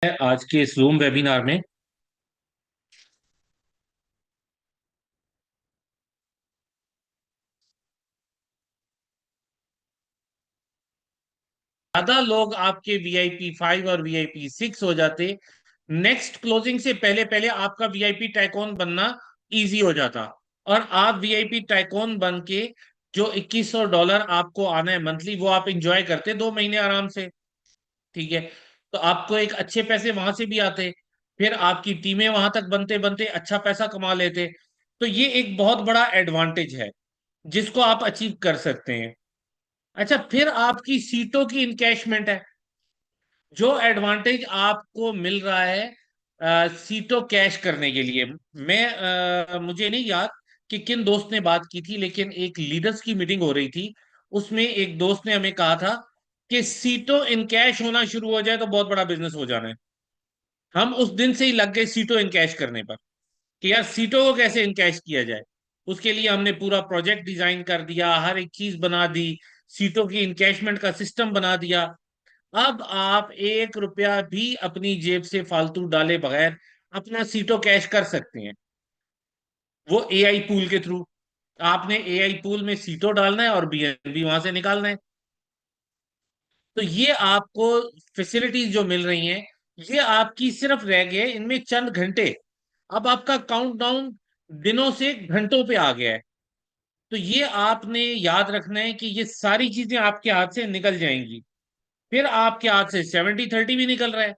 आज के इस जूम वेबिनार में ज्यादा लोग आपके VIP 5 और VIP 6 हो जाते। नेक्स्ट क्लोजिंग से पहले पहले आपका VIP टाइकॉन बनना इजी हो जाता। और आप VIP टाइकॉन बन के जो $2100 आपको आना है मंथली, वो आप इंजॉय करते 2 महीने आराम से। ठीक है। तो आपको एक अच्छे पैसे वहां से भी आते। फिर आपकी टीमें वहां तक बनते बनते अच्छा पैसा कमा लेते। तो ये एक बहुत बड़ा एडवांटेज है जिसको आप अचीव कर सकते हैं। अच्छा, फिर आपकी सीटों की इनकैशमेंट है। जो एडवांटेज आपको मिल रहा है सीटों कैश करने के लिए। मुझे नहीं याद कि किन दोस्त ने बात की थी, लेकिन एक लीडर्स की मीटिंग हो रही थी। उसमें एक दोस्त ने हमें कहा था कि सीटों इनकैश होना शुरू हो जाए तो बहुत बड़ा बिजनेस हो जाना है। हम उस दिन से ही लग गए सीटों इनकैश करने पर कि यार सीटों को कैसे इनकैश किया जाए। उसके लिए हमने पूरा प्रोजेक्ट डिजाइन कर दिया, हर एक चीज बना दी, सीटों की इनकैशमेंट का सिस्टम बना दिया। अब आप 1 रुपया भी अपनी जेब से फालतू डाले बगैर अपना सीटों कैश कर सकते हैं। वो AI पूल के थ्रू। आपने AI पूल में सीटों डालना है और BNB वहां से निकालना है। तो ये आपको फैसिलिटीज जो मिल रही हैं, ये आपकी सिर्फ रह गए इनमें चंद घंटे। अब आपका काउंटडाउन दिनों से घंटों पे आ गया है। तो ये आपने याद रखना है कि ये सारी चीजें आपके हाथ से निकल जाएंगी। फिर आपके हाथ से 70/30 भी निकल रहा है।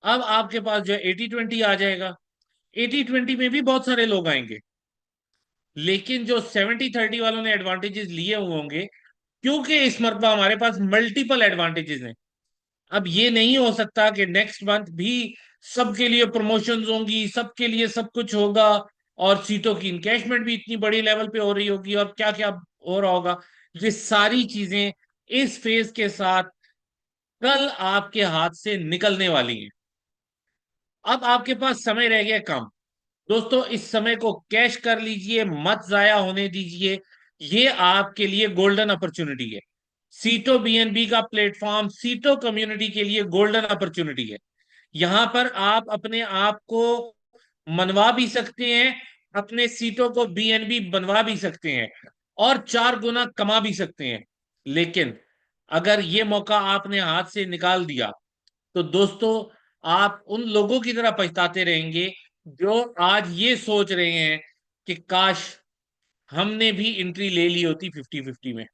अब आपके पास जो है 80/20 आ जाएगा। 80/20 में भी बहुत सारे लोग आएंगे, लेकिन जो 70/30 वालों ने एडवांटेजेस लिए हुए होंगे, क्योंकि इस मरतबा हमारे पास मल्टीपल एडवांटेजेस हैं। अब ये नहीं हो सकता कि नेक्स्ट मंथ भी सबके लिए प्रमोशंस होंगी, सबके लिए सब कुछ होगा, और सीटों की इनकैशमेंट भी इतनी बड़ी लेवल पे हो रही होगी, और क्या क्या हो रहा होगा। ये सारी चीजें इस फेज के साथ कल आपके हाथ से निकलने वाली हैं। अब आपके पास समय रह गया कम। दोस्तों, इस समय को कैश कर लीजिए, मत जाया होने दीजिए। ये आपके लिए गोल्डन अपॉर्चुनिटी है। सीटो BNB का प्लेटफॉर्म सीटो कम्युनिटी के लिए गोल्डन अपॉर्चुनिटी है। यहां पर आप अपने आप को मनवा भी सकते हैं, अपने सीटों को BNB बनवा भी सकते हैं, और 4 गुना कमा भी सकते हैं। लेकिन अगर ये मौका आपने हाथ से निकाल दिया, तो दोस्तों आप उन लोगों की तरह पछताते रहेंगे जो आज ये सोच रहे हैं कि काश हमने भी एंट्री ले ली होती 50-50 में।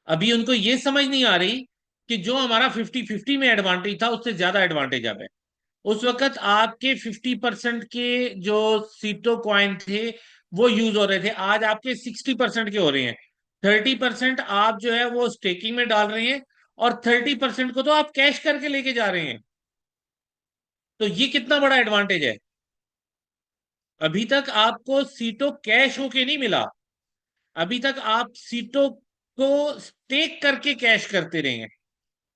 अभी उनको ये समझ नहीं आ रही कि जो हमारा 50-50 में एडवांटेज था, उससे ज्यादा एडवांटेज अब है। उस वक्त आपके 50% के जो सीटो कॉइन थे वो यूज हो रहे थे, आज आपके 60% के हो रहे हैं। 30% आप जो है वो स्टेकिंग में डाल रहे हैं, और 30% को तो आप कैश करके लेके जा रहे हैं। तो ये कितना बड़ा एडवांटेज है। अभी तक आपको सीटों कैश होके नहीं मिला। अभी तक आप सीटों को स्टेक करके कैश करते रहे हैं।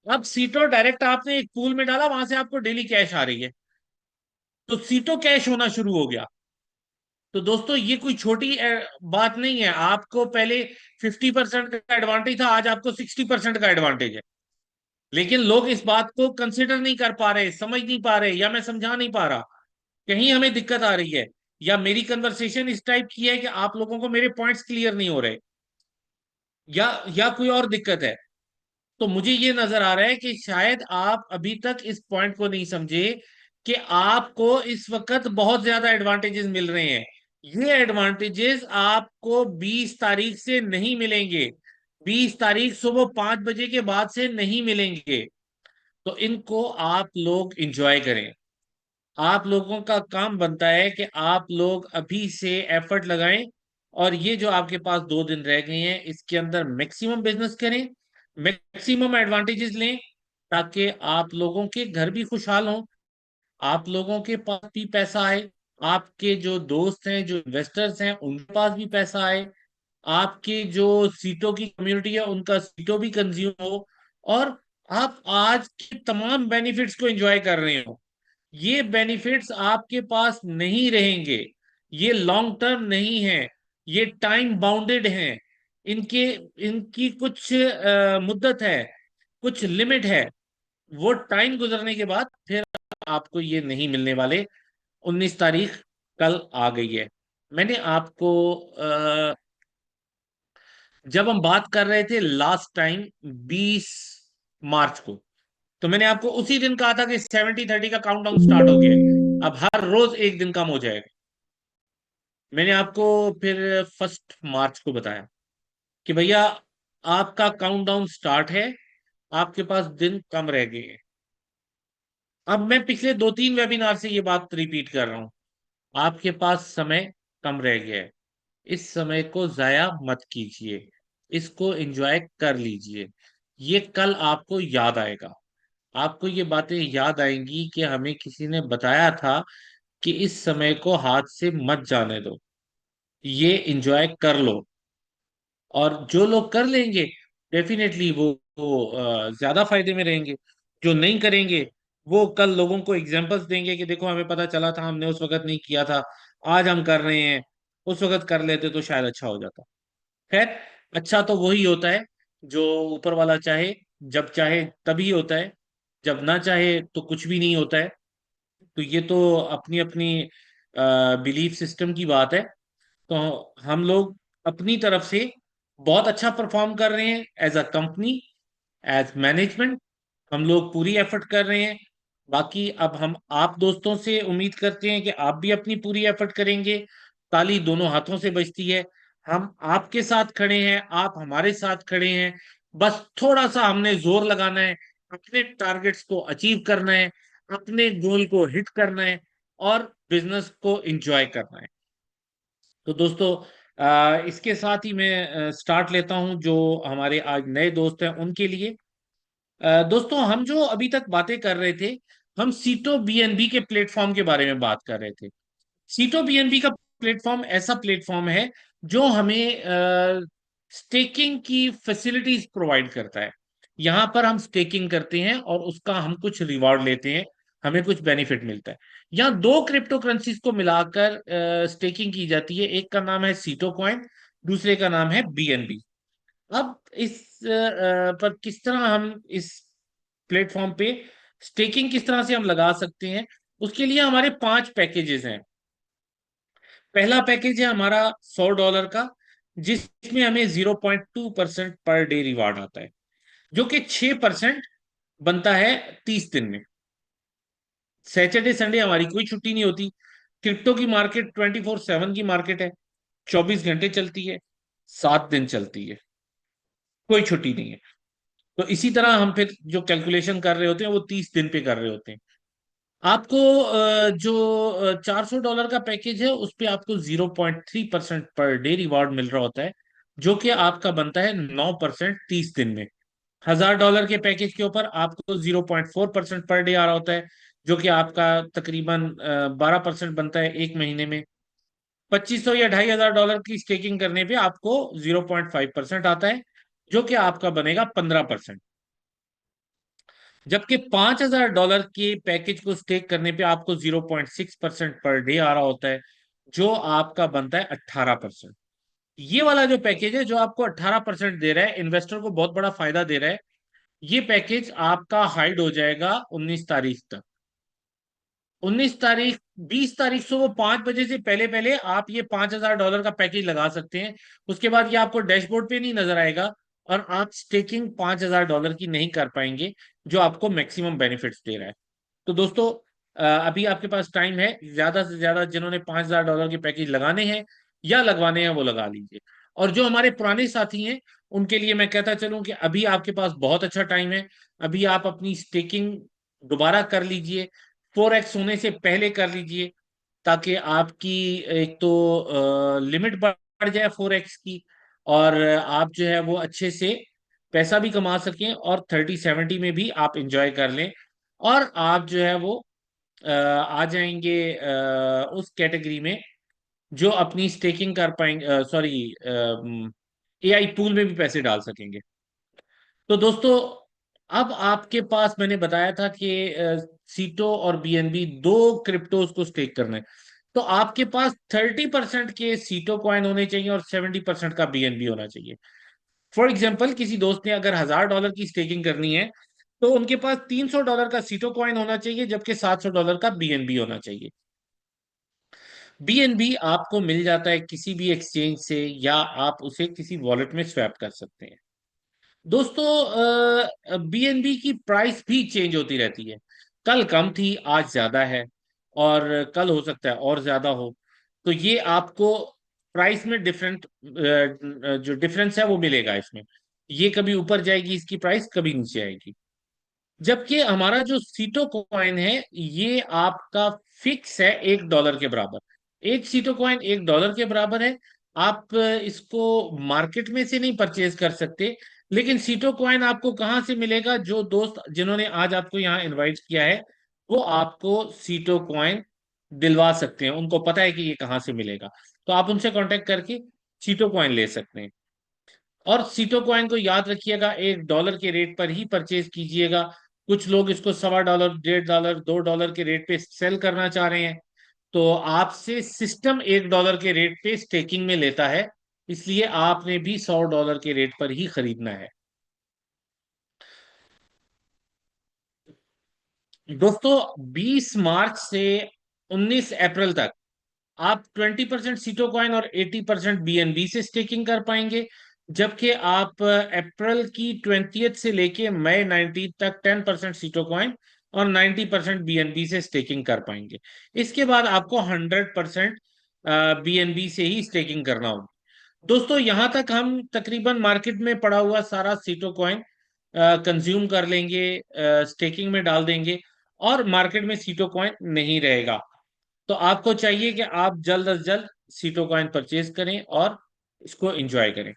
अब सीटों डायरेक्ट आपने एक पूल में डाला, वहां से आपको डेली कैश आ रही है। तो सीटों कैश होना शुरू हो गया। तो दोस्तों ये कोई छोटी बात नहीं है। आपको पहले 50% का एडवांटेज था, आज आपको 60% का एडवांटेज है। लेकिन लोग इस बात को कंसिडर नहीं कर पा रहे, समझ नहीं पा रहे, या मैं समझा नहीं पा रहा। कहीं हमें दिक्कत आ रही है, या मेरी कन्वर्सेशन इस टाइप की है कि आप लोगों को मेरे पॉइंट्स क्लियर नहीं हो रहे, या कोई और दिक्कत है। तो मुझे ये नजर आ रहा है कि शायद आप अभी तक इस पॉइंट को नहीं समझे कि आपको इस वक्त बहुत ज्यादा एडवांटेजेस मिल रहे हैं। ये एडवांटेजेस आपको 20 तारीख से नहीं मिलेंगे। 20 तारीख सुबह 5 बजे के बाद से नहीं मिलेंगे। तो इनको आप लोग इंजॉय करें। आप लोगों का काम बनता है कि आप लोग अभी से एफर्ट लगाएं, और ये जो आपके पास 2 दिन रह गए हैं, इसके अंदर मैक्सिमम बिजनेस करें, मैक्सिमम एडवांटेजेस लें, ताकि आप लोगों के घर भी खुशहाल हों, आप लोगों के पास भी पैसा आए, आपके जो दोस्त हैं, जो इन्वेस्टर्स हैं, उनके पास भी पैसा आए, आपके जो सीटों की कम्युनिटी है उनका सीटों भी कंज्यूम हो, और आप आज के तमाम बेनिफिट्स को एंजॉय कर रहे हो। ये बेनिफिट्स आपके पास नहीं रहेंगे। ये लॉन्ग टर्म नहीं है, ये टाइम बाउंडेड हैं। इनके इनकी कुछ मुद्दत है, कुछ लिमिट है। वो टाइम गुजरने के बाद फिर आपको ये नहीं मिलने वाले। 19 तारीख कल आ गई है। मैंने आपको जब हम बात कर रहे थे लास्ट टाइम 20 मार्च को, तो मैंने आपको उसी दिन कहा था कि 70-30 का काउंटडाउन स्टार्ट हो गया है। अब हर रोज एक दिन कम हो जाएगा। मैंने आपको फिर 1 मार्च को बताया कि भैया आपका काउंटडाउन स्टार्ट है, आपके पास दिन कम रह गए हैं। अब मैं पिछले 2-3 वेबिनार से ये बात रिपीट कर रहा हूं, आपके पास समय कम रह गया है। इस समय को जाया मत कीजिए, इसको एंजॉय कर लीजिए। ये कल आपको याद आएगा, आपको ये बातें याद आएंगी कि हमें किसी ने बताया था कि इस समय को हाथ से मत जाने दो, ये एंजॉय कर लो। और जो लोग कर लेंगे डेफिनेटली वो ज्यादा फायदे में रहेंगे। जो नहीं करेंगे वो कल लोगों को एग्जांपल्स देंगे कि देखो हमें पता चला था, हमने उस वक्त नहीं किया था, आज हम कर रहे हैं, उस वक्त कर लेते तो शायद अच्छा हो जाता। खैर, अच्छा तो वही होता है जो ऊपर वाला चाहे, जब चाहे तभी होता है, जब ना चाहे तो कुछ भी नहीं होता है। तो ये तो अपनी अपनी बिलीफ सिस्टम की बात है। तो हम लोग अपनी तरफ से बहुत अच्छा परफॉर्म कर रहे हैं as a company, as management. हम लोग पूरी एफर्ट कर रहे हैं। बाकी अब हम आप दोस्तों से उम्मीद करते हैं कि आप भी अपनी पूरी एफर्ट करेंगे। ताली दोनों हाथों से बजती है। हम आपके साथ खड़े हैं, आप हमारे साथ खड़े हैं। बस थोड़ा सा हमने जोर लगाना है, अपने टारगेट्स को अचीव करना है, अपने गोल को हिट करना है, और बिजनेस को एंजॉय करना है। तो दोस्तों, इसके साथ ही मैं स्टार्ट लेता हूं जो हमारे आज नए दोस्त हैं उनके लिए। दोस्तों, हम जो अभी तक बातें कर रहे थे, हम सीटो बीएनबी के प्लेटफॉर्म के बारे में बात कर रहे थे। सीटो बीएनबी का प्लेटफॉर्म ऐसा प्लेटफॉर्म है जो हमें स्टेकिंग की फैसिलिटीज प्रोवाइड करता है। यहाँ पर हम स्टेकिंग करते हैं और उसका हम कुछ रिवॉर्ड लेते हैं, हमें कुछ बेनिफिट मिलता है। यहाँ दो क्रिप्टो करेंसीज को मिलाकर स्टेकिंग की जाती है। एक का नाम है सीटो कॉइन, दूसरे का नाम है बीएनबी। अब पर किस तरह हम इस प्लेटफॉर्म पे स्टेकिंग किस तरह से हम लगा सकते हैं, उसके लिए हमारे 5 पैकेजेस हैं। पहला पैकेज है हमारा $100 का, जिसमें हमें 0.2% पर डे रिवार्ड आता है, जो कि 6% बनता है 30 दिन में। सैटरडे संडे हमारी कोई छुट्टी नहीं होती। क्रिप्टो की मार्केट 24/7 की मार्केट है, 24 घंटे चलती है, 7 दिन चलती है, कोई छुट्टी नहीं है। तो इसी तरह हम फिर जो कैलकुलेशन कर रहे होते हैं वो 30 दिन पे कर रहे होते हैं। आपको जो $400 का पैकेज है उस पे आपको 0.3% पर डे रिवॉर्ड मिल रहा होता है, जो कि आपका बनता है 9% 30 दिन में। $1000 के पैकेज के ऊपर आपको 0.4% पर डे आ रहा होता है, जो कि आपका तकरीबन 12% बनता है एक महीने में। 2500 या $2500 की स्टेकिंग करने पे आपको 0.5% आता है, जो कि आपका बनेगा 15%। जबकि $5000 के पैकेज को स्टेक करने पे आपको 0.6% पर डे आ रहा होता है, जो आपका बनता है 18%। ये वाला जो पैकेज है जो आपको 18% दे रहा है, इन्वेस्टर को बहुत बड़ा फायदा दे रहा है। ये पैकेज आपका हाइड हो जाएगा 19 तारीख तक। 19 तारीख, 20 तारीख से वो 5 बजे से पहले पहले आप ये $5000 का पैकेज लगा सकते हैं। उसके बाद ये आपको डैशबोर्ड पे नहीं नजर आएगा, और आप स्टेकिंग $5000 की नहीं कर पाएंगे, जो आपको मैक्सिमम बेनिफिट्स दे रहा है। तो दोस्तों, अभी आपके पास टाइम है, ज्यादा से ज्यादा जिन्होंने $5000 के पैकेज लगाने हैं या लगवाने हैं वो लगा लीजिए। और जो हमारे पुराने साथी हैं उनके लिए मैं कहता चलूं कि अभी आपके पास बहुत अच्छा टाइम है। अभी आप अपनी स्टेकिंग दोबारा कर लीजिए, 4x होने से पहले कर लीजिए, ताकि आपकी एक तो लिमिट बढ़ जाए 4x की, और आप जो है वो अच्छे से पैसा भी कमा सकें, और 30-70 में भी आप इंजॉय कर लें। और आप जो है वो आ जाएंगे उस कैटेगरी में जो अपनी स्टेकिंग कर पाएंगे, सॉरी, एआई पूल में भी पैसे डाल सकेंगे। तो दोस्तों, अब आपके पास मैंने बताया था कि सीटो और बीएनबी दो क्रिप्टोज को स्टेक करना है। तो आपके पास 30% के सीटो कॉइन होने चाहिए और 70% का बीएनबी होना चाहिए। फॉर एग्जाम्पल, किसी दोस्त ने अगर $1000 की स्टेकिंग करनी है, तो उनके पास $300 का सीटो कॉइन होना चाहिए, जबकि $700 का बीएनबी होना चाहिए। बीएनबी आपको मिल जाता है किसी भी एक्सचेंज से, या आप उसे किसी वॉलेट में स्वैप कर सकते हैं। दोस्तों, बीएनबी की प्राइस भी चेंज होती रहती है। कल कम थी, आज ज्यादा है, और कल हो सकता है और ज्यादा हो। तो ये आपको प्राइस में जो डिफरेंस है वो मिलेगा इसमें। ये कभी ऊपर जाएगी इसकी प्राइस, कभी नीचे आएगी। जबकि हमारा जो सीटो कॉइन है, ये आपका फिक्स है $1 के बराबर। एक सीटो कॉइन $1 के बराबर है। आप इसको मार्केट में से नहीं परचेज कर सकते। लेकिन सीटो कॉइन आपको कहाँ से मिलेगा? जो दोस्त जिन्होंने आज आपको यहाँ इनवाइट किया है, वो आपको सीटो कॉइन दिलवा सकते हैं। उनको पता है कि ये कहाँ से मिलेगा, तो आप उनसे कांटेक्ट करके सीटो कॉइन ले सकते हैं। और सीटो कॉइन को याद रखिएगा, $1 के रेट पर ही परचेज कीजिएगा। कुछ लोग इसको $1.25, $1.5, $2 के रेट पे सेल करना चाह रहे हैं। तो आपसे सिस्टम $1 के रेट पे स्टेकिंग में लेता है, इसलिए आपने भी $100 के रेट पर ही खरीदना है। दोस्तों, 20 मार्च से 19 अप्रैल तक आप 20% सीटो कॉइन और 80% बीएनबी से स्टेकिंग कर पाएंगे। जबकि आप अप्रैल की 20th से लेके मई 19 तक 10% सीटो कॉइन और 90% बीएनबी से स्टेकिंग कर पाएंगे। इसके बाद आपको 100% बीएनबी से ही स्टेकिंग करना होगा। दोस्तों, यहां तक हम तकरीबन मार्केट में पड़ा हुआ सारा सीटो कॉइन कंज्यूम कर लेंगे, स्टेकिंग में डाल देंगे, और मार्केट में सीटो कॉइन नहीं रहेगा। तो आपको चाहिए कि आप जल्द अज जल्द सीटो कॉइन परचेज करें और इसको एंजॉय करें।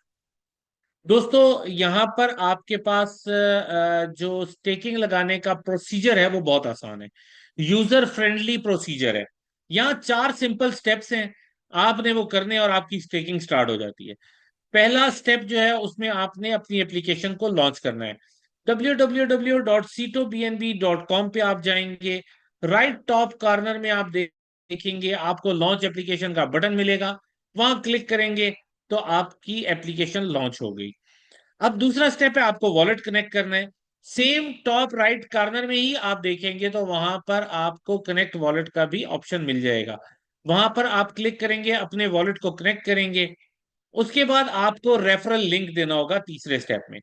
दोस्तों, यहाँ पर आपके पास जो स्टेकिंग लगाने का प्रोसीजर है वो बहुत आसान है, यूजर फ्रेंडली प्रोसीजर है। यहाँ 4 सिंपल स्टेप्स हैं, आपने वो करने और आपकी स्टेकिंग स्टार्ट हो जाती है। पहला स्टेप जो है, उसमें आपने अपनी एप्लीकेशन को लॉन्च करना है। www.citobnb.com पे आप जाएंगे। राइट टॉप कॉर्नर में आप देखेंगे, आपको लॉन्च एप्लीकेशन का बटन मिलेगा। वहां क्लिक करेंगे तो आपकी एप्लीकेशन लॉन्च हो गई। अब दूसरा स्टेप है, आपको वॉलेट कनेक्ट करना है। सेम टॉप राइट कॉर्नर में ही आप देखेंगे तो वहां पर आपको कनेक्ट वॉलेट का भी ऑप्शन मिल जाएगा। वहां पर आप क्लिक करेंगे, अपने वॉलेट को कनेक्ट करेंगे। उसके बाद आपको रेफरल लिंक देना होगा तीसरे स्टेप में।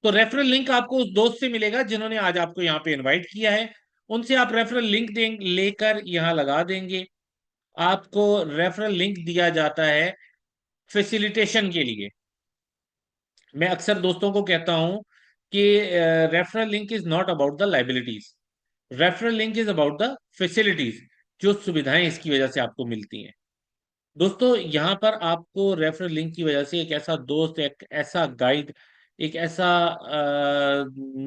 तो रेफरल लिंक आपको उस दोस्त से मिलेगा जिन्होंने आज आपको यहाँ पे इनवाइट किया है। उनसे आप रेफरल लिंक देंगे, लेकर यहाँ लगा देंगे। आपको रेफरल लिंक दिया जाता है फैसिलिटेशन के लिए। मैं अक्सर दोस्तों को कहता हूं कि referral link is not about the liabilities, referral link is about the facilities, जो सुविधाएं इसकी वजह से आपको मिलती हैं। दोस्तों, यहाँ पर आपको रेफरल लिंक की वजह से एक ऐसा दोस्त, एक ऐसा गाइड, एक ऐसा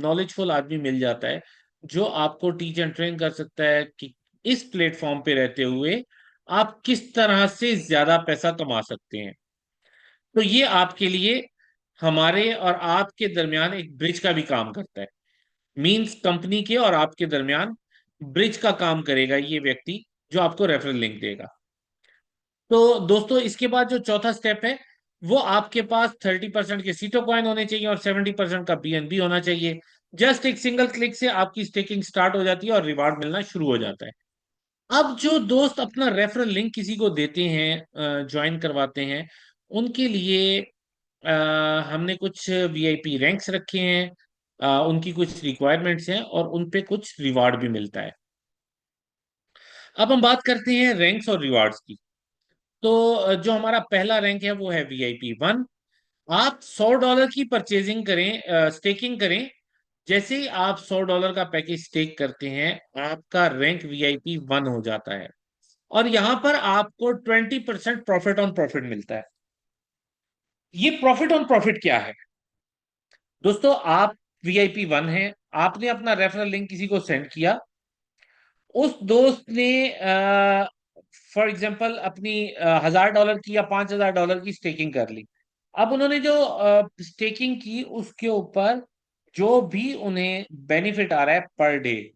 नॉलेजफुल आदमी मिल जाता है, जो आपको टीच एंड ट्रेन कर सकता है कि इस प्लेटफॉर्म पे रहते हुए आप किस तरह से ज्यादा पैसा कमा सकते हैं। तो ये आपके लिए, हमारे और आपके दरमियान एक ब्रिज का भी काम करता है। मींस कंपनी के और आपके दरमियान ब्रिज का काम करेगा ये व्यक्ति, जो आपको रेफरल लिंक देगा। तो दोस्तों, इसके बाद जो चौथा स्टेप है, वो आपके पास 30% के सीटो कॉइन होने चाहिए और 70% का बीएनबी होना चाहिए। जस्ट एक सिंगल क्लिक से आपकी स्टेकिंग स्टार्ट हो जाती है और रिवार्ड मिलना शुरू हो जाता है। अब जो दोस्त अपना रेफरल लिंक किसी को देते हैं, ज्वाइन करवाते हैं, उनके लिए हमने कुछ वीआईपी रैंक्स रखे हैं। उनकी कुछ रिक्वायरमेंट्स हैं और उन पे कुछ रिवार्ड भी मिलता है। अब हम बात करते हैं रैंक्स और रिवार्ड्स की। तो जो हमारा पहला रैंक है वो है VIP 1। आप $100 की परचेजिंग करें, स्टेकिंग करें। जैसे ही आप $100 का पैकेज स्टेक करते हैं, आपका रैंक VIP 1 हो जाता है। और यहां पर आपको 20% प्रॉफिट ऑन प्रॉफिट मिलता है। ये प्रॉफिट ऑन प्रॉफिट क्या है? दोस्तों, आप VIP 1 हैं, आपने अपना रेफरल लिंक किसी को सेंड किया। उस दोस्त ने फॉर एग्जाम्पल अपनी $1000 की या $5000 की स्टेकिंग कर ली। अब उन्होंने जो स्टेकिंग की, उसके ऊपर जो भी उन्हें बेनिफिट आ रहा है पर डे,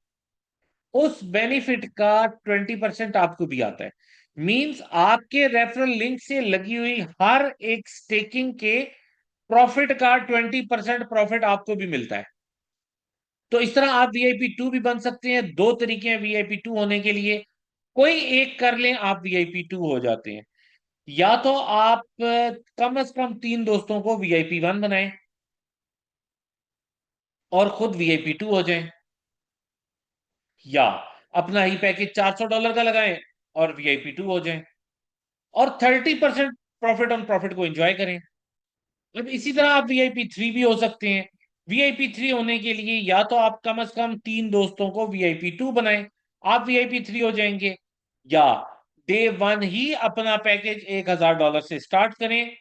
उस बेनिफिट का 20% आपको भी आता है। मींस आपके रेफरल लिंक से लगी हुई हर एक स्टेकिंग के प्रॉफिट का 20% प्रॉफिट आपको भी मिलता है। तो इस तरह आप VIP 2 भी बन सकते हैं। दो तरीके हैं VIP 2 होने के लिए, कोई एक कर लें आप VIP 2 हो जाते हैं। या तो आप कम से कम तीन दोस्तों को VIP 1 बनाएं और खुद VIP 2 हो जाएं, या अपना ही पैकेज $400 का लगाएं और VIP 2 हो जाएं, और 30% प्रॉफिट ऑन प्रॉफिट को एंजॉय करें। अब इसी तरह आप VIP 3 भी हो सकते हैं। VIP 3 होने के लिए या तो आप कम से कम तीन दोस्तों को VIP 2 बनाएं, आप VIP 3 हो जाएंगे, या डे 1 ही अपना पैकेज $1,000 से स्टार्ट करें,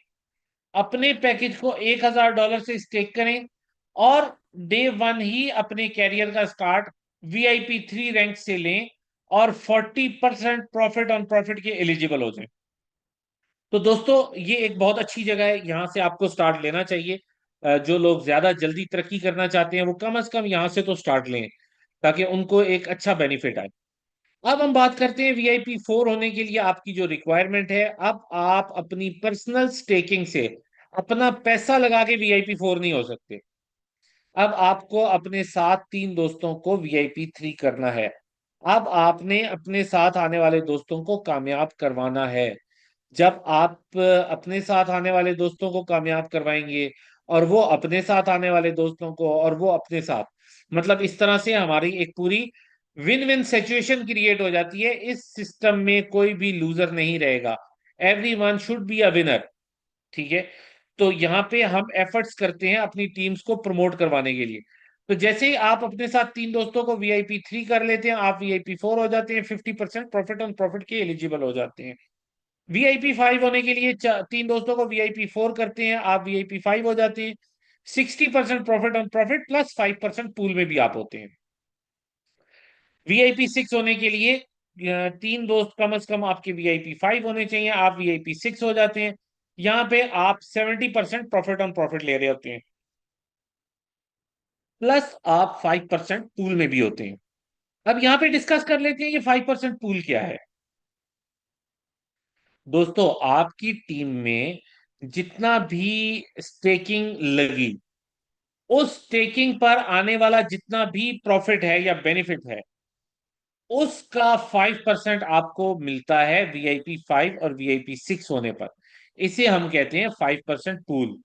अपने पैकेज को $1,000 से स्टेक करें, और डे 1 ही अपने कैरियर का स्टार्ट VIP 3 रैंक से लें, और 40% प्रॉफिट ऑन प्रॉफिट के एलिजिबल हो जाए। तो दोस्तों ये एक बहुत अच्छी जगह है, यहाँ से आपको स्टार्ट लेना चाहिए। जो लोग ज्यादा जल्दी तरक्की करना चाहते हैं वो कम से कम यहाँ से तो स्टार्ट लें, ताकि उनको एक अच्छा बेनिफिट आए। अब हम बात करते हैं VIP 4 होने के लिए आपकी जो रिक्वायरमेंट है। अब आप अपनी पर्सनल स्टेकिंग से अपना पैसा लगा के VIP 4 नहीं हो सकते। अब आपको अपने साथ तीन दोस्तों को VIP 3 करना है। अब आपने अपने साथ आने वाले दोस्तों को कामयाब करवाना है। जब आप अपने साथ आने वाले दोस्तों को कामयाब करवाएंगे, और वो अपने साथ आने वाले दोस्तों को, और वो अपने साथ, मतलब इस तरह से हमारी एक पूरी विन विन सिचुएशन क्रिएट हो जाती है। इस सिस्टम में कोई भी लूजर नहीं रहेगा, every one should be a winner. ठीक है। तो यहाँ पे हम एफर्ट्स करते हैं अपनी टीम्स को प्रमोट करवाने के लिए। तो जैसे ही आप अपने साथ तीन दोस्तों को VIP 3 कर लेते हैं, आप VIP 4 हो जाते हैं, 50% प्रॉफिट ऑन प्रॉफिट के एलिजिबल हो जाते हैं। VIP 5 होने के लिए तीन दोस्तों को VIP 4 करते हैं, आप VIP 5 हो जाते हैं। 60% profit on profit plus 5% pool में भी आप होते हैं। VIP 6 होने के लिए तीन दोस्त कम से कम आपके VIP 5 होने चाहिए, आप VIP 6 हो जाते हैं। यहाँ पे आप 70% प्रॉफिट ऑन प्रॉफिट ले रहे होते हैं, प्लस आप 5% पूल में भी होते हैं। अब यहाँ पे डिस्कस कर लेते हैं ये 5% पूल क्या है। दोस्तों आपकी टीम में जितना भी स्टेकिंग लगी, उस स्टेकिंग पर आने वाला जितना भी प्रॉफिट है या बेनिफिट है, उसका 5% आपको मिलता है VIP 5 और VIP 6 होने पर। इसे हम कहते हैं 5% पूल।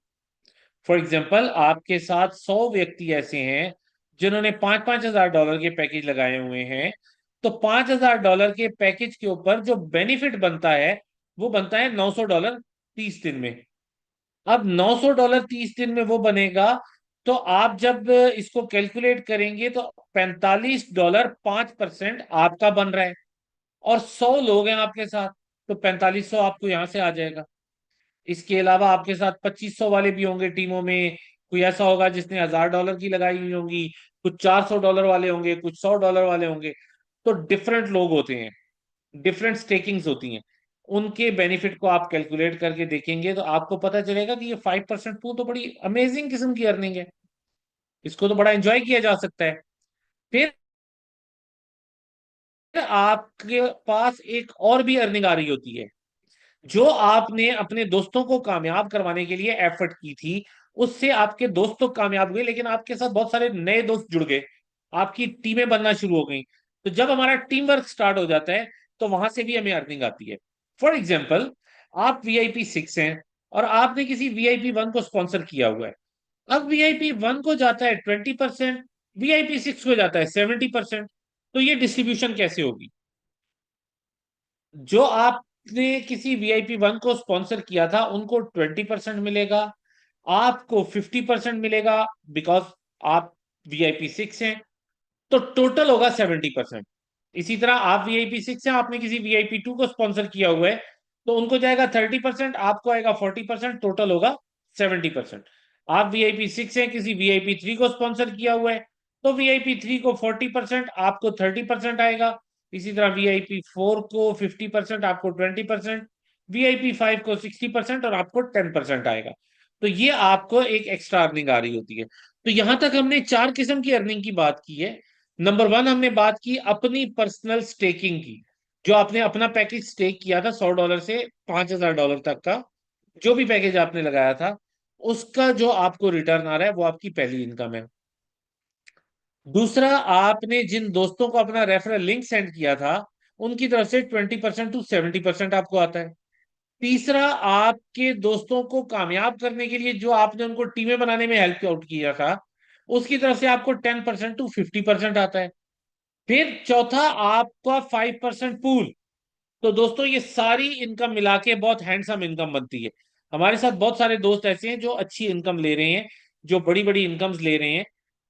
फॉर एग्जाम्पल आपके साथ 100 व्यक्ति ऐसे हैं जिन्होंने $5,000 के पैकेज लगाए हुए हैं। तो $5,000 के पैकेज के ऊपर जो बेनिफिट बनता है वो बनता है $900 30 दिन में। अब $900 30 दिन में वो बनेगा, तो आप जब इसको कैलकुलेट करेंगे तो $45 5% आपका बन रहा है, और 100 लोग हैं आपके साथ, तो 4500 आपको यहां से आ जाएगा। इसके अलावा आपके साथ 2500 वाले भी होंगे टीमों में। कोई ऐसा होगा जिसने $1,000 की लगाई हुई होंगी, कुछ $400 वाले होंगे, कुछ $100 वाले होंगे। तो डिफरेंट लोग होते हैं, डिफरेंट स्टेकिंग्स होती हैं। उनके बेनिफिट को आप कैलकुलेट करके देखेंगे तो आपको पता चलेगा कि ये 5% पूल तो बड़ी अमेजिंग किस्म की अर्निंग है, इसको तो बड़ा एंजॉय किया जा सकता है। फिर आपके पास एक और भी अर्निंग आ रही होती है, जो आपने अपने दोस्तों को कामयाब करवाने के लिए एफर्ट की थी। उससे आपके दोस्त तो कामयाब हुए, लेकिन आपके साथ बहुत सारे नए दोस्त जुड़ गए, आपकी टीमें बनना शुरू हो गई। तो जब हमारा टीम वर्क स्टार्ट हो जाता है तो वहां से भी हमें अर्निंग आती है। फॉर एग्जाम्पल आप VIP 6 हैं, और आपने किसी VIP 1 को स्पॉन्सर किया हुआ है। अब VIP 1 को जाता है 20%, VIP 6 को जाता है 70%। तो ये डिस्ट्रीब्यूशन कैसे होगी? जो आपने किसी VIP 1 को स्पॉन्सर किया था उनको 20% मिलेगा, आपको 50% मिलेगा, बिकॉज आप VIP 6 हैं। तो टोटल होगा 70%। इसी तरह आप VIP 6 हैं, आपने किसी VIP 2 को स्पॉन्सर किया हुआ है, तो उनको जाएगा 30%, आपको आएगा 40%, टोटल होगा 70%। आप VIP 6 हैं, किसी VIP 3 को स्पॉन्सर किया हुआ है, तो VIP 3 को 40%, आपको 30% आएगा। इसी तरह VIP 4 को 50%, आपको 20%, VIP 5 को 60%, और आपको 10% आएगा। तो ये आपको एक एक्स्ट्रा अर्निंग आ रही होती है। तो यहां तक हमने चार किस्म की अर्निंग की बात की है। नंबर 1 हमने बात की अपनी पर्सनल स्टेकिंग की, जो आपने अपना पैकेज स्टेक किया था $100 से $5,000 तक का, जो भी पैकेज आपने लगाया था, उसका जो आपको रिटर्न आ रहा है वो आपकी पहली इनकम है। दूसरा, आपने जिन दोस्तों को अपना रेफरल लिंक सेंड किया था, उनकी तरफ से 20% to 70% आपको आता है। तीसरा, आपके दोस्तों को कामयाब करने के लिए जो आपने उनको टीमें बनाने में हेल्प आउट किया था, उसकी तरफ से आपको 10% to 50% आता है। फिर चौथा, आपका 5% पूल। तो दोस्तों, ये सारी इनकम मिला के बहुत हैंडसम इनकम बनती है। हमारे साथ बहुत सारे दोस्त ऐसे हैं जो अच्छी इनकम ले रहे हैं, जो बड़ी बड़ी इनकम्स ले रहे हैं।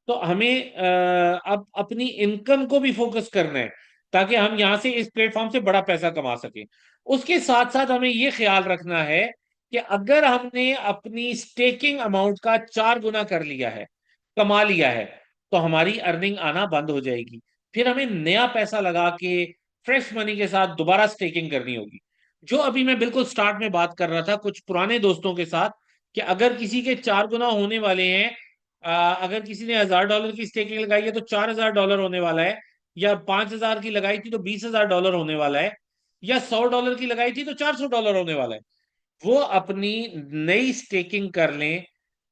तो हमें अब अपनी इनकम को भी फोकस करना है, ताकि हम यहाँ से इस प्लेटफॉर्म से बड़ा पैसा कमा सकें। उसके साथ साथ हमें ये ख्याल रखना है कि अगर हमने अपनी स्टेकिंग अमाउंट का 4 गुना कर लिया है, कमा लिया है, तो हमारी अर्निंग आना बंद हो जाएगी। फिर हमें नया पैसा लगा के फ्रेश मनी के साथ दोबारा स्टेकिंग करनी होगी। जो अभी मैं बिल्कुल स्टार्ट में बात कर रहा था कुछ पुराने दोस्तों के साथ, कि अगर किसी के 4 गुना होने वाले हैं, अगर किसी ने $1000 की स्टेकिंग लगाई है तो $4000 होने वाला है, या 5000 की लगाई थी तो $20000 होने वाला है, या $100 की लगाई थी तो $400 होने वाला है। वो अपनी नई स्टेकिंग कर लें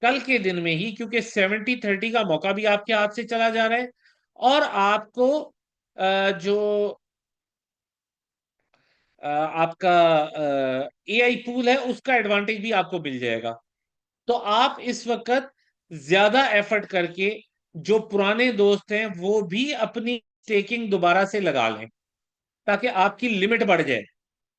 कल के दिन में ही, क्योंकि 70-30 का मौका भी आपके हाथ से चला जा रहा है। और आपको जो आपका एआई पूल है उसका एडवांटेज भी आपको मिल जाएगा। तो आप इस वक्त ज्यादा एफर्ट करके, जो पुराने दोस्त हैं वो भी अपनी स्टेकिंग दोबारा से लगा लें, ताकि आपकी लिमिट बढ़ जाए,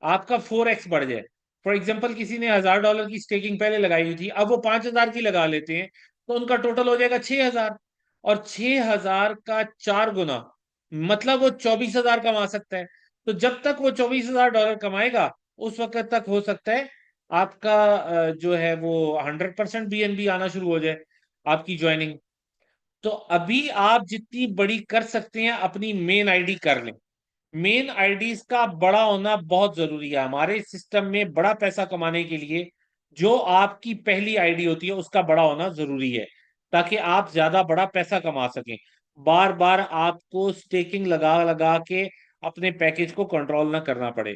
आपका 4x बढ़ जाए। फॉर एग्जाम्पल, किसी ने $1000 की स्टेकिंग पहले लगाई हुई थी, अब वो 5000 की लगा लेते हैं, तो उनका टोटल हो जाएगा 6000। और 6000 का 4 गुना, मतलब वो 24000 कमा सकता है। तो जब तक वो $24000 कमाएगा, उस वक्त तक हो सकता है आपका जो है वो 100% बीएनबी आना शुरू हो जाए, आपकी ज्वाइनिंग। तो अभी आप जितनी बड़ी कर सकते हैं अपनी मेन आईडी कर लें। मेन आईडीज का बड़ा होना बहुत जरूरी है हमारे सिस्टम में। बड़ा पैसा कमाने के लिए जो आपकी पहली आईडी होती है उसका बड़ा होना जरूरी है, ताकि आप ज्यादा बड़ा पैसा कमा सकें। बार बार आपको स्टेकिंग लगा लगा के अपने पैकेज को कंट्रोल ना करना पड़े।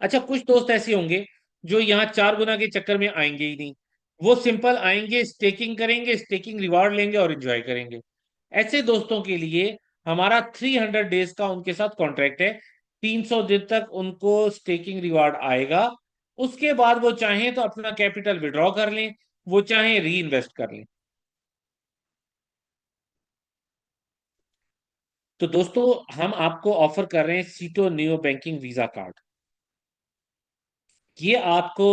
अच्छा, कुछ दोस्त ऐसे होंगे जो यहाँ 4 गुना के चक्कर में आएंगे ही नहीं। वो सिंपल आएंगे, स्टेकिंग करेंगे, स्टेकिंग रिवार्ड लेंगे और एंजॉय करेंगे। ऐसे दोस्तों के लिए हमारा 300 डेज का उनके साथ कॉन्ट्रैक्ट है। 300 दिन तक उनको स्टेकिंग रिवार्ड आएगा। उसके बाद वो चाहें तो अपना कैपिटल विड्रॉ कर लें, वो चाहें री इन्वेस्ट कर लें। तो दोस्तों, हम आपको ऑफर कर रहे हैं सीटो नियो बैंकिंग वीजा कार्ड। ये आपको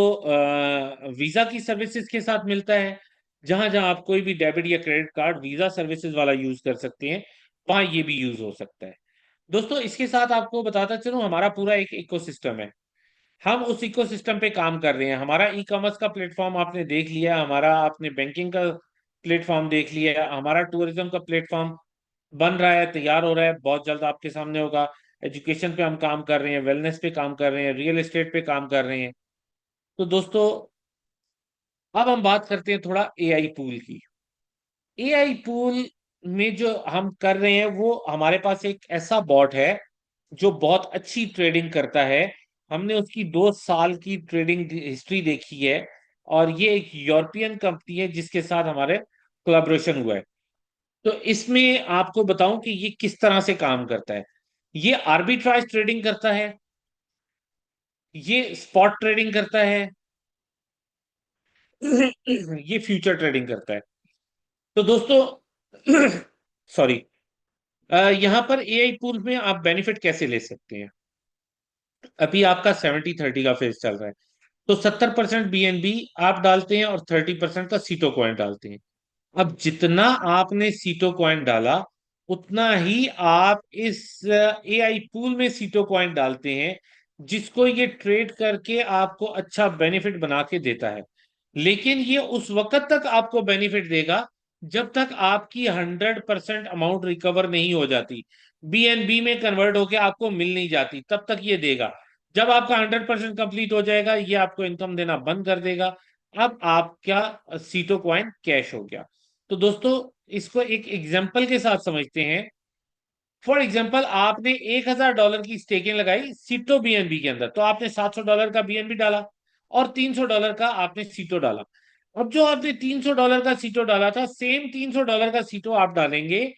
वीजा की सर्विसेज के साथ मिलता है। जहां जहां आप कोई भी डेबिट या क्रेडिट कार्ड वीजा सर्विसेज वाला यूज कर सकते हैं, वहां ये भी यूज हो सकता है। दोस्तों, इसके साथ आपको बताता चलूं, हमारा पूरा एक इकोसिस्टम है। हम उस इकोसिस्टम पे काम कर रहे हैं। हमारा ई कॉमर्स का प्लेटफॉर्म आपने देख लिया, हमारा आपने बैंकिंग का प्लेटफॉर्म देख लिया, हमारा टूरिज्म का प्लेटफॉर्म बन रहा है, तैयार हो रहा है, बहुत जल्द आपके सामने होगा। एजुकेशन पे हम काम कर रहे हैं, वेलनेस पे काम कर रहे हैं, रियल एस्टेट पे काम कर रहे हैं। तो दोस्तों, अब हम बात करते हैं थोड़ा एआई पूल की। एआई पूल में जो हम कर रहे हैं, वो हमारे पास एक ऐसा बॉट है जो बहुत अच्छी ट्रेडिंग करता है। हमने उसकी 2 साल की ट्रेडिंग हिस्ट्री देखी है, और ये एक यूरोपियन कंपनी है जिसके साथ हमारे कोलैबोरेशन हुआ है। तो इसमें आपको बताऊं कि ये किस तरह से काम करता है। ये आर्बिट्राज ट्रेडिंग करता है, ये स्पॉट ट्रेडिंग करता है, ये फ्यूचर ट्रेडिंग करता है। तो दोस्तों, सॉरी, यहाँ पर एआई पूल में आप बेनिफिट कैसे ले सकते हैं। अभी आपका 70-30 का फेज चल रहा है, तो 70% बीएनबी आप डालते हैं और 30% का सीटो कॉइन डालते हैं। अब जितना आपने सीटो कॉइन डाला, उतना ही आप इस एआई पूल में सीटो कॉइन डालते हैं, जिसको ये ट्रेड करके आपको अच्छा बेनिफिट बना के देता है। लेकिन ये उस वक्त तक आपको बेनिफिट देगा जब तक आपकी 100% अमाउंट रिकवर नहीं हो जाती, बीएनबी में कन्वर्ट होके आपको मिल नहीं जाती, तब तक ये देगा। जब आपका 100% कंप्लीट हो जाएगा, ये आपको इनकम देना बंद कर देगा। अब आपका सीटो कॉइन कैश हो गया। तो दोस्तों, इसको एक एग्जाम्पल के साथ समझते हैं। फॉर एग्जाम्पल, आपने $1000 की स्टेकिंग लगाई सीटो बीएनबी के अंदर, तो आपने $700 का बीएनबी डाला और $300 का आपने सीटो डाला। अब जो आपने $300 का सीटो डाला था, सेम $300 का सीटो आप डालेंगे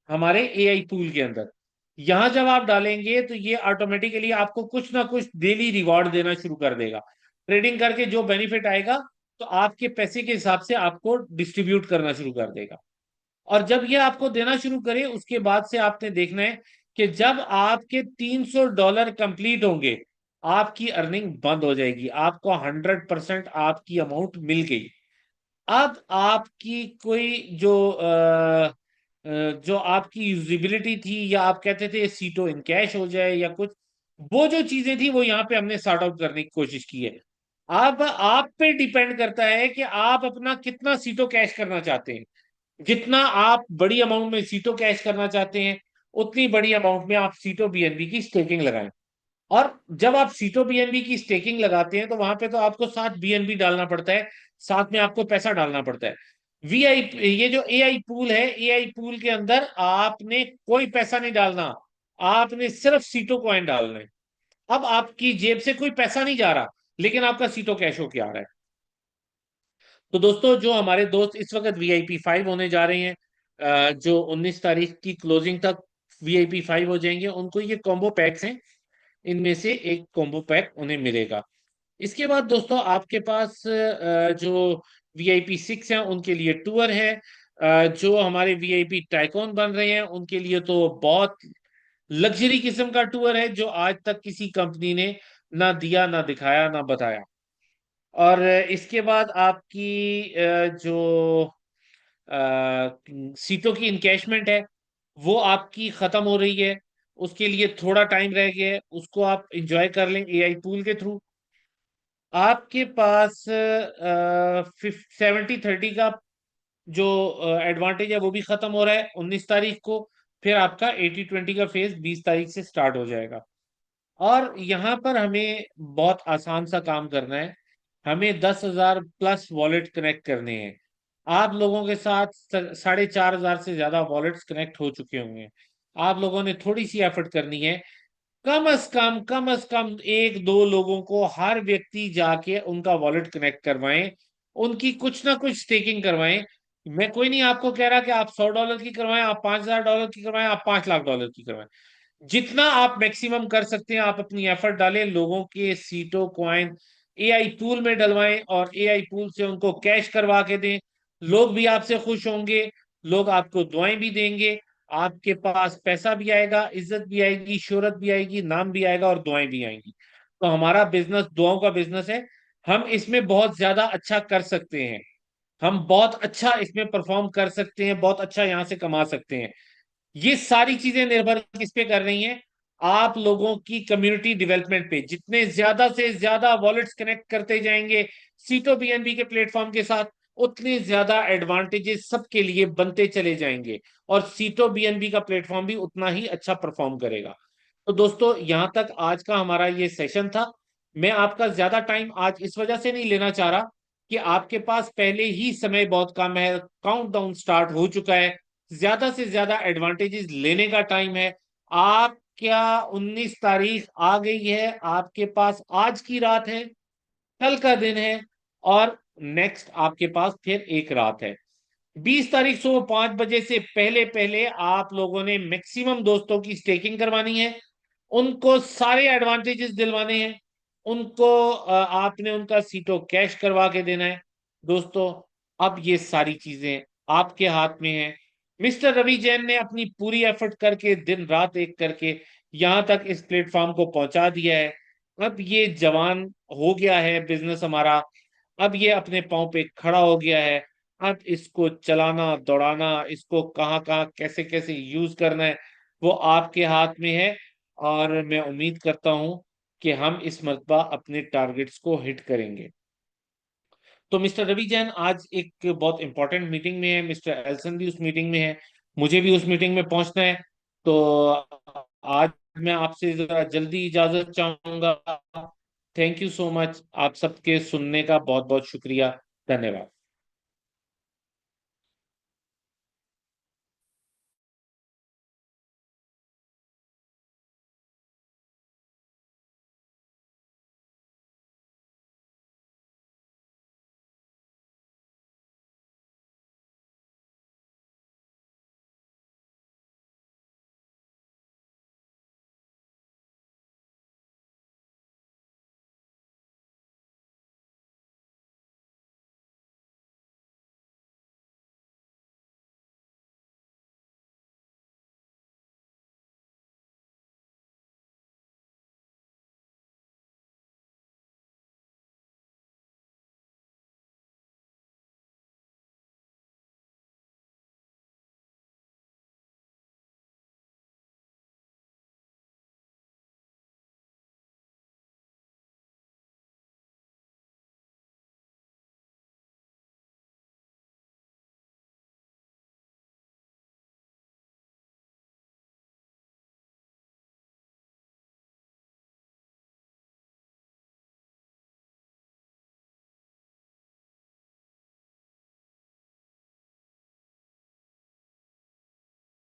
हमारे एआई पूल के अंदर। यहां जब आप डालेंगे तो ये ऑटोमेटिकली आपको कुछ ना कुछ डेली रिवॉर्ड देना शुरू कर देगा। ट्रेडिंग करके जो बेनिफिट आएगा, तो आपके पैसे के हिसाब से आपको डिस्ट्रीब्यूट करना शुरू कर देगा। और जब ये आपको देना शुरू करे, उसके बाद से आपने देखना है कि जब आपके $300 कंप्लीट होंगे, आपकी अर्निंग बंद हो जाएगी, आपको 100% आपकी अमाउंट मिल गई। अब आपकी कोई जो आपकी यूजिबिलिटी थी, या आप कहते थे सीटो इन कैश हो जाए या कुछ, वो जो चीजें थी वो यहाँ पे हमने सॉर्ट आउट करने की कोशिश की है। अब आप पे डिपेंड करता है कि आप अपना कितना सीटो कैश करना चाहते हैं। जितना आप बड़ी अमाउंट में सीटो कैश करना चाहते हैं, उतनी बड़ी अमाउंट में आप सीटो बीएनबी की स्टेकिंग लगाएं। और जब आप सीटो बीएनबी की स्टेकिंग लगाते हैं, तो वहां पे तो आपको साथ बीएनबी डालना पड़ता है, साथ में आपको पैसा डालना पड़ता है। वीआई ये जो एआई पूल है, एआई पूल के अंदर आपने कोई पैसा नहीं डालना, आपने सिर्फ सीटो कॉइन डालना है। अब आपकी जेब से कोई पैसा नहीं जा रहा, लेकिन आपका सीटो कैश होके आ रहा है। तो दोस्तों, जो हमारे दोस्त इस वक्त VIP 5 होने जा रहे हैं, जो 19 तारीख की क्लोजिंग तक VIP 5 हो जाएंगे, उनको ये कॉम्बो पैक्स हैं, इनमें से एक कॉम्बो पैक उन्हें मिलेगा। इसके बाद दोस्तों, आपके पास जो VIP 6 हैं उनके लिए टूर है। जो हमारे VIP टाइकॉन बन रहे हैं उनके लिए तो बहुत लग्जरी किस्म का टूर है, जो आज तक किसी कंपनी ने ना दिया, ना दिखाया, ना बताया। और इसके बाद आपकी जो सीटों की इनकैशमेंट है, वो आपकी खत्म हो रही है। उसके लिए थोड़ा टाइम रह गया है, उसको आप इंजॉय कर लें एआई पूल के थ्रू। आपके पास 70-30 का जो एडवांटेज है वो भी खत्म हो रहा है 19 तारीख को। फिर आपका 80-20 का फेज 20 तारीख से स्टार्ट हो जाएगा। और यहाँ पर हमें बहुत आसान सा काम करना है। हमें 10,000 प्लस वॉलेट कनेक्ट करने हैं। आप लोगों के साथ 4,500 से ज्यादा वॉलेट्स कनेक्ट हो चुके होंगे। आप लोगों ने थोड़ी सी एफर्ट करनी है। कम अज कम एक दो लोगों को हर व्यक्ति जाके उनका वॉलेट कनेक्ट करवाएं, उनकी कुछ ना कुछ स्टेकिंग करवाएं। मैं कोई नहीं आपको कह रहा कि आप $100 की करवाएं, आप $5,000 की करवाएं, आप $5 लाख की करवाएं। जितना आप मैक्सिमम कर सकते हैं, आप अपनी एफर्ट डालें, लोगों के सीटों कॉइन एआई पूल में डलवाएं और एआई पूल से उनको कैश करवा के दें। लोग भी आपसे खुश होंगे, लोग आपको दुआएं भी देंगे, आपके पास पैसा भी आएगा, इज्जत भी आएगी, शोहरत भी आएगी, नाम भी आएगा और दुआएं भी आएंगी। तो हमारा बिजनेस दुआओं का बिजनेस है। हम इसमें बहुत ज्यादा अच्छा कर सकते हैं, हम बहुत अच्छा इसमें परफॉर्म कर सकते हैं, बहुत अच्छा यहाँ से कमा सकते हैं। ये सारी चीजें निर्भर किस पे कर रही हैं? आप लोगों की कम्युनिटी डेवलपमेंट पे। जितने ज्यादा से ज्यादा वॉलेट्स कनेक्ट करते जाएंगे सीटो बीएनबी के प्लेटफॉर्म के साथ, उतने ज्यादा एडवांटेजेस सबके लिए बनते चले जाएंगे, और सीटो बीएनबी का प्लेटफॉर्म भी उतना ही अच्छा परफॉर्म करेगा। तो दोस्तों, यहां तक आज का हमारा ये सेशन था। मैं आपका ज्यादा टाइम आज इस वजह से नहीं लेना चाह रहा कि आपके पास पहले ही समय बहुत कम है, काउंटडाउन स्टार्ट हो चुका है, ज्यादा से ज्यादा एडवांटेजेस लेने का टाइम है। आप क्या 19 तारीख आ गई है, आपके पास आज की रात है, कल का दिन है, और नेक्स्ट आपके पास फिर एक रात है। 20 तारीख सुबह 5 बजे से पहले पहले आप लोगों ने मैक्सिमम दोस्तों की स्टेकिंग करवानी है, उनको सारे एडवांटेजेस दिलवाने हैं, उनको आपने उनका सीटों कैश करवा के देना है। दोस्तों, अब ये सारी चीजें आपके हाथ में है। मिस्टर रवि जैन ने अपनी पूरी एफर्ट करके, दिन रात एक करके यहां तक इस प्लेटफॉर्म को पहुंचा दिया है। अब ये जवान हो गया है बिजनेस हमारा, अब ये अपने पाँव पे खड़ा हो गया है। अब इसको चलाना दौड़ाना, इसको कहाँ कहाँ कैसे कैसे यूज करना है, वो आपके हाथ में है। और मैं उम्मीद करता हूं कि हम इस मर्तबा अपने टारगेट्स को हिट करेंगे। तो मिस्टर रवि जैन आज एक बहुत इंपॉर्टेंट मीटिंग में है, मिस्टर एल्सन भी उस मीटिंग में है, मुझे भी उस मीटिंग में पहुंचना है। तो आज मैं आपसे जरा जल्दी इजाजत चाहूंगा। थैंक यू सो मच, आप सबके सुनने का बहुत बहुत शुक्रिया। धन्यवाद।